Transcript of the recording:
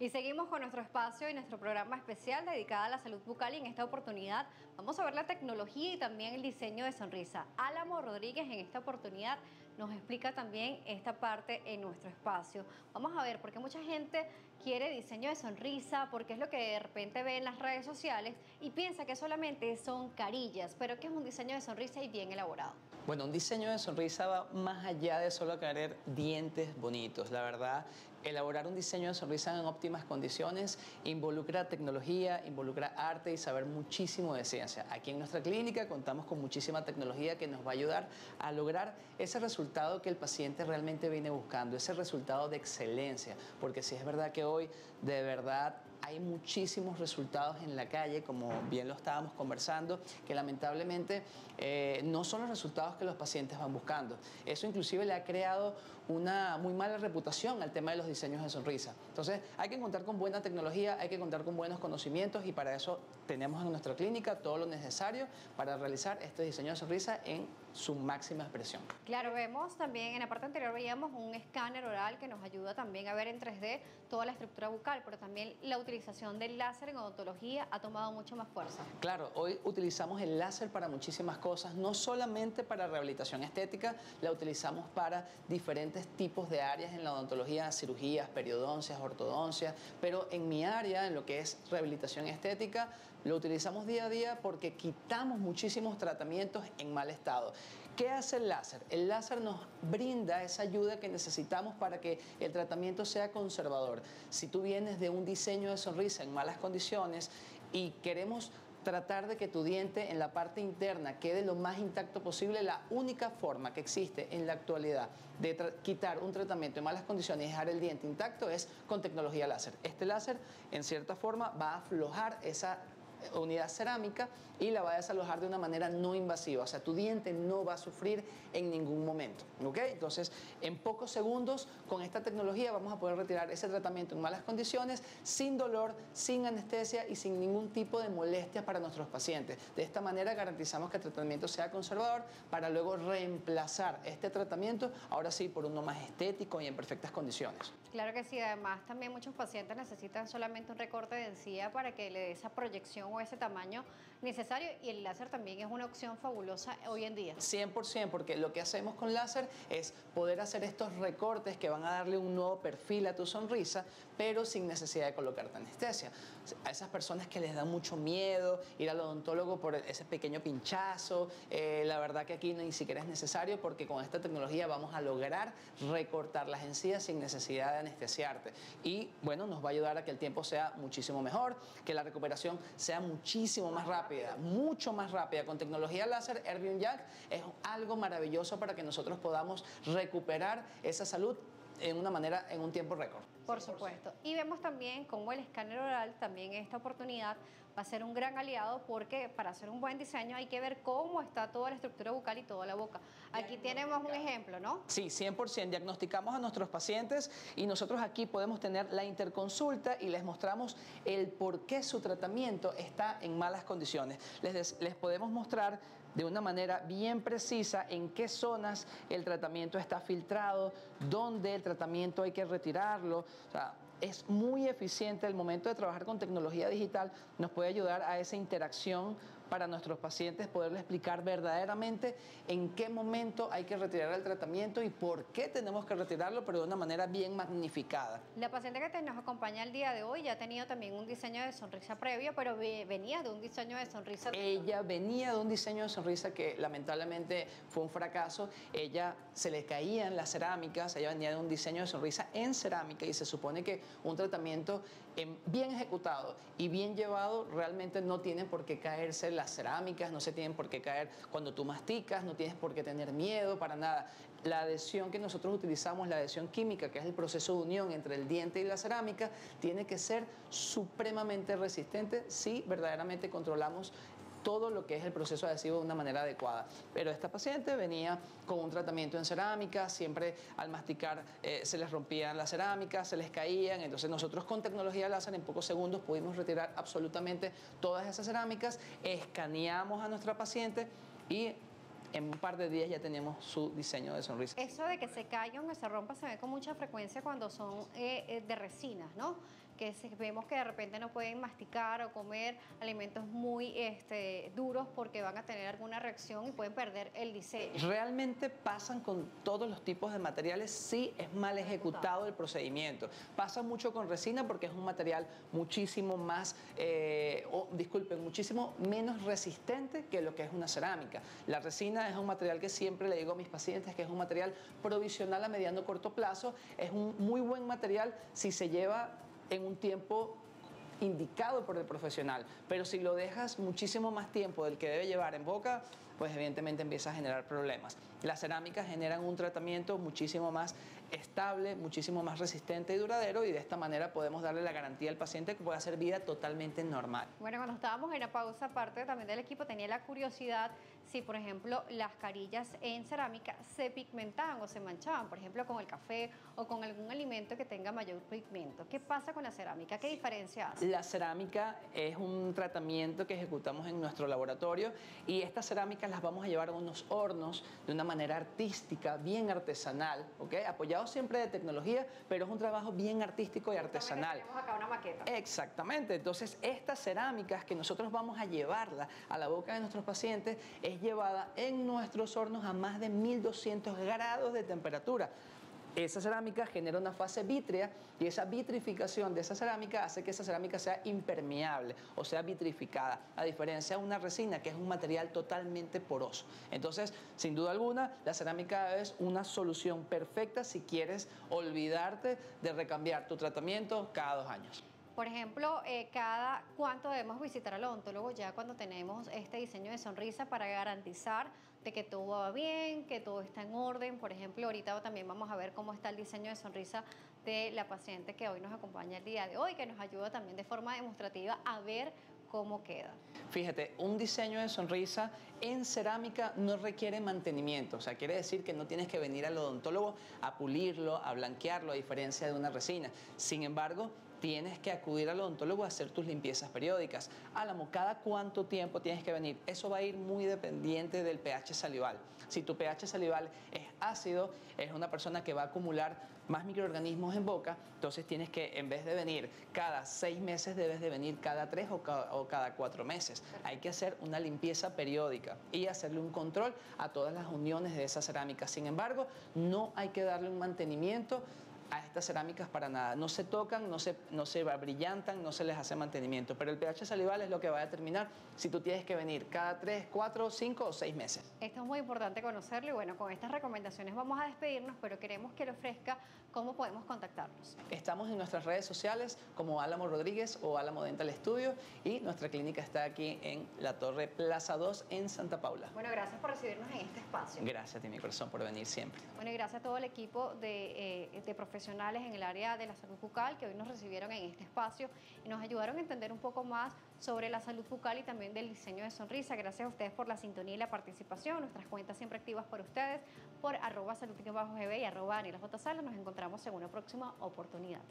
Y seguimos con nuestro espacio y nuestro programa especial dedicado a la salud bucal, y en esta oportunidad vamos a ver la tecnología y también el diseño de sonrisa. Álamo Rodríguez en esta oportunidad nos explica también esta parte en nuestro espacio. Vamos a ver, porque mucha gente quiere diseño de sonrisa, porque es lo que de repente ve en las redes sociales y piensa que solamente son carillas, pero que es un diseño de sonrisa y bien elaborado. Bueno, un diseño de sonrisa va más allá de solo querer dientes bonitos. La verdad, elaborar un diseño de sonrisa en óptimas condiciones involucra tecnología, involucra arte y saber muchísimo de ciencia. Aquí en nuestra clínica contamos con muchísima tecnología que nos va a ayudar a lograr ese resultado que el paciente realmente viene buscando, ese resultado de excelencia. Porque sí es verdad que hoy, de verdad, hay muchísimos resultados en la calle, como bien lo estábamos conversando, que lamentablemente no son los resultados que los pacientes van buscando. Eso inclusive le ha creado una muy mala reputación al tema de los diseños de sonrisa. Entonces hay que contar con buena tecnología, hay que contar con buenos conocimientos, y para eso tenemos en nuestra clínica todo lo necesario para realizar este diseño de sonrisa en su máxima expresión. Claro, vemos también en la parte anterior, veíamos un escáner oral que nos ayuda también a ver en 3D toda la estructura bucal, pero también la utilización del láser en odontología ha tomado mucho más fuerza. Claro, hoy utilizamos el láser para muchísimas cosas, no solamente para rehabilitación estética, la utilizamos para diferentes tipos de áreas en la odontología, cirugías, periodoncias, ortodoncias, pero en mi área, en lo que es rehabilitación estética, lo utilizamos día a día porque quitamos muchísimos tratamientos en mal estado. ¿Qué hace el láser? El láser nos brinda esa ayuda que necesitamos para que el tratamiento sea conservador. Si tú vienes de un diseño de sonrisa en malas condiciones y queremos tratar de que tu diente en la parte interna quede lo más intacto posible, la única forma que existe en la actualidad de quitar un tratamiento en malas condiciones y dejar el diente intacto es con tecnología láser. Este láser, en cierta forma, va a aflojar esa unidad cerámica y la va a desalojar de una manera no invasiva, o sea, tu diente no va a sufrir en ningún momento, ¿ok? Entonces, en pocos segundos, con esta tecnología vamos a poder retirar ese tratamiento en malas condiciones, sin dolor, sin anestesia y sin ningún tipo de molestia para nuestros pacientes. De esta manera garantizamos que el tratamiento sea conservador para luego reemplazar este tratamiento, ahora sí, por uno más estético y en perfectas condiciones. Claro que sí, además también muchos pacientes necesitan solamente un recorte de encía para que le dé esa proyección o ese tamaño necesario, y el láser también es una opción fabulosa hoy en día. 100%, porque lo que hacemos con láser es poder hacer estos recortes que van a darle un nuevo perfil a tu sonrisa, pero sin necesidad de colocarte anestesia. A esas personas que les da mucho miedo ir al odontólogo por ese pequeño pinchazo, la verdad que aquí ni siquiera es necesario, porque con esta tecnología vamos a lograr recortar las encías sin necesidad de anestesiarte, y bueno, nos va a ayudar a que el tiempo sea muchísimo mejor, que la recuperación sea muchísimo más rápida, mucho más rápida. Con tecnología láser, Erbium Jack es algo maravilloso para que nosotros podamos recuperar esa salud en una manera, en un tiempo récord. Por supuesto. Y vemos también cómo el escáner oral también en esta oportunidad va a ser un gran aliado, porque para hacer un buen diseño hay que ver cómo está toda la estructura bucal y toda la boca. Aquí tenemos un ejemplo, ¿no? Sí, 100%. Diagnosticamos a nuestros pacientes y nosotros aquí podemos tener la interconsulta y les mostramos el por qué su tratamiento está en malas condiciones. Les podemos mostrar de una manera bien precisa en qué zonas el tratamiento está filtrado, dónde el tratamiento hay que retirarlo. O sea, es muy eficiente. El momento de trabajar con tecnología digital nos puede ayudar a esa interacción para nuestros pacientes, poderles explicar verdaderamente en qué momento hay que retirar el tratamiento y por qué tenemos que retirarlo, pero de una manera bien magnificada. La paciente que nos acompaña el día de hoy ya ha tenido también un diseño de sonrisa previo, pero venía de un diseño de sonrisa. Ella venía de un diseño de sonrisa que lamentablemente fue un fracaso. Ella se le caían las cerámicas, ella venía de un diseño de sonrisa en cerámica, y se supone que un tratamiento bien ejecutado y bien llevado realmente no tiene por qué caerse las cerámicas, no se tienen por qué caer cuando tú masticas, no tienes por qué tener miedo para nada. La adhesión que nosotros utilizamos, la adhesión química, que es el proceso de unión entre el diente y la cerámica, tiene que ser supremamente resistente si verdaderamente controlamos todo lo que es el proceso adhesivo de una manera adecuada. Pero esta paciente venía con un tratamiento en cerámica, siempre al masticar se les rompían las cerámicas, se les caían. Entonces nosotros con tecnología láser en pocos segundos pudimos retirar absolutamente todas esas cerámicas, escaneamos a nuestra paciente y en un par de días ya tenemos su diseño de sonrisa. Eso de que se caigan o se rompa se ve con mucha frecuencia cuando son de resinas, ¿no? vemos que de repente no pueden masticar o comer alimentos muy duros porque van a tener alguna reacción y pueden perder el diseño. Realmente pasan con todos los tipos de materiales si es mal ejecutado el procedimiento. Pasa mucho con resina porque es un material muchísimo más, muchísimo menos resistente que lo que es una cerámica. La resina es un material que siempre le digo a mis pacientes que es un material provisional a mediano corto plazo. Es un muy buen material si se lleva en un tiempo indicado por el profesional, pero si lo dejas muchísimo más tiempo del que debe llevar en boca, pues evidentemente empieza a generar problemas. Las cerámicas generan un tratamiento muchísimo más estable, muchísimo más resistente y duradero, y de esta manera podemos darle la garantía al paciente que pueda hacer vida totalmente normal. Bueno, cuando estábamos en la pausa, parte también del equipo tenía la curiosidad si, por ejemplo, las carillas en cerámica se pigmentaban o se manchaban, por ejemplo, con el café o con algún alimento que tenga mayor pigmento. ¿Qué pasa con la cerámica? ¿Qué diferencia hace? La cerámica es un tratamiento que ejecutamos en nuestro laboratorio, y estas cerámicas las vamos a llevar a unos hornos de una manera artística, bien artesanal, ¿ok? Apoyado siempre de tecnología, pero es un trabajo bien artístico y artesanal. Tenemos acá una maqueta. Exactamente. Entonces, estas cerámicas que nosotros vamos a llevarla a la boca de nuestros pacientes es llevada en nuestros hornos a más de 1200 grados de temperatura. Esa cerámica genera una fase vítrea, y esa vitrificación de esa cerámica hace que esa cerámica sea impermeable o sea vitrificada, a diferencia de una resina que es un material totalmente poroso. Entonces, sin duda alguna, la cerámica es una solución perfecta si quieres olvidarte de recambiar tu tratamiento cada 2 años. Por ejemplo, ¿cada cuánto debemos visitar al odontólogo ya cuando tenemos este diseño de sonrisa para garantizar de que todo va bien, que todo está en orden? Por ejemplo, ahorita también vamos a ver cómo está el diseño de sonrisa de la paciente que hoy nos acompaña el día de hoy, que nos ayuda también de forma demostrativa a ver cómo queda. Fíjate, un diseño de sonrisa en cerámica no requiere mantenimiento, o sea, quiere decir que no tienes que venir al odontólogo a pulirlo, a blanquearlo, a diferencia de una resina. Sin embargo, tienes que acudir al odontólogo a hacer tus limpiezas periódicas. Álamo, ¿cada cuánto tiempo tienes que venir? Eso va a ir muy dependiente del pH salival. Si tu pH salival es ácido, es una persona que va a acumular más microorganismos en boca, entonces tienes que, en vez de venir cada 6 meses, debes de venir cada 3 o cada 4 meses. Hay que hacer una limpieza periódica y hacerle un control a todas las uniones de esa cerámica. Sin embargo, no hay que darle un mantenimiento a estas cerámicas para nada. No se tocan, no se brillantan, no se les hace mantenimiento. Pero el pH salival es lo que va a determinar si tú tienes que venir cada 3, 4, 5 o 6 meses. Esto es muy importante conocerlo, y bueno, con estas recomendaciones vamos a despedirnos, pero queremos que le ofrezca cómo podemos contactarnos. Estamos en nuestras redes sociales como Álamo Rodríguez o Álamo Dental Studio, y nuestra clínica está aquí en la Torre Plaza 2 en Santa Paula. Bueno, gracias por recibirnos en este espacio. Gracias a ti, mi corazón, por venir siempre. Bueno, y gracias a todo el equipo de profesionales en el área de la salud bucal que hoy nos recibieron en este espacio y nos ayudaron a entender un poco más sobre la salud bucal y también del diseño de sonrisa. Gracias a ustedes por la sintonía y la participación. Nuestras cuentas siempre activas por ustedes, por @salud_gb y @DanielaJSala. Nos encontramos en una próxima oportunidad.